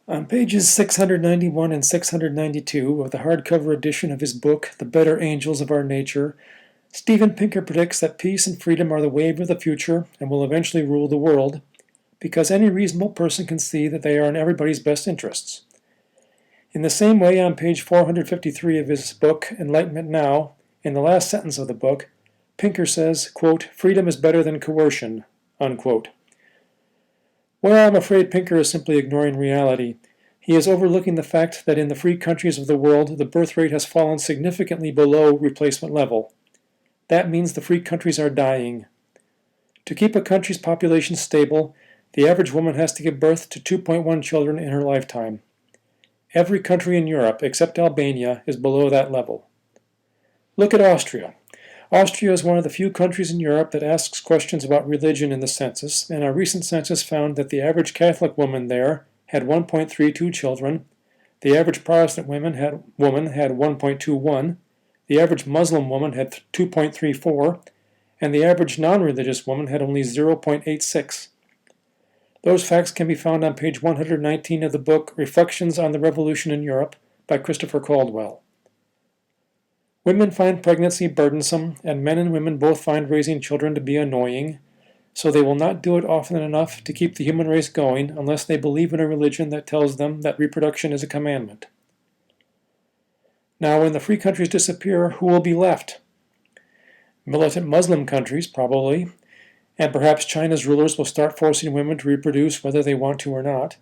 On pages 691 and 692 of the hardcover edition of his book, The Better Angels of Our Nature, Steven Pinker predicts that peace and freedom are the wave of the future and will eventually rule the world, because any reasonable person can see that they are in everybody's best interests. In the same way, on page 453 of his book, Enlightenment Now, in the last sentence of the book, Pinker says, quote, "Freedom is better than coercion," unquote. Well, I'm afraid Pinker is simply ignoring reality. He is overlooking the fact that in the free countries of the world, the birth rate has fallen significantly below replacement level. That means the free countries are dying. To keep a country's population stable, the average woman has to give birth to 2.1 children in her lifetime. Every country in Europe, except Albania, is below that level. Look at Austria. Austria is one of the few countries in Europe that asks questions about religion in the census, and our recent census found that the average Catholic woman there had 1.32 children, the average Protestant woman had 1.21, the average Muslim woman had 2.34, and the average non-religious woman had only 0.86. Those facts can be found on page 119 of the book Reflections on the Revolution in Europe by Christopher Caldwell. Women find pregnancy burdensome, and men and women both find raising children to be annoying, so they will not do it often enough to keep the human race going unless they believe in a religion that tells them that reproduction is a commandment. Now, when the free countries disappear, who will be left? Militant Muslim countries, probably, and perhaps China's rulers will start forcing women to reproduce whether they want to or not.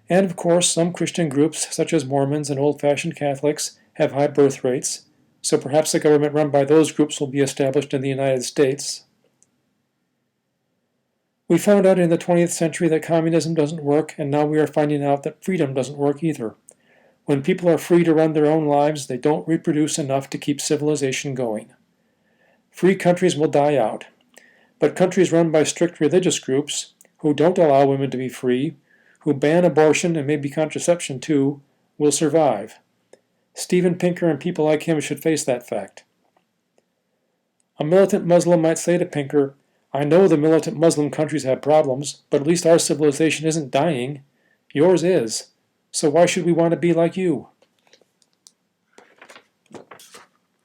And of course, some Christian groups, such as Mormons and old-fashioned Catholics, have high birth rates, so perhaps a government run by those groups will be established in the United States. We found out in the 20th century that communism doesn't work, and now we are finding out that freedom doesn't work either. When people are free to run their own lives, they don't reproduce enough to keep civilization going. Free countries will die out, but countries run by strict religious groups, who don't allow women to be free, who ban abortion and maybe contraception too, will survive. Steven Pinker and people like him should face that fact. A militant Muslim might say to Pinker, "I know the militant Muslim countries have problems, but at least our civilization isn't dying. Yours is. So why should we want to be like you?"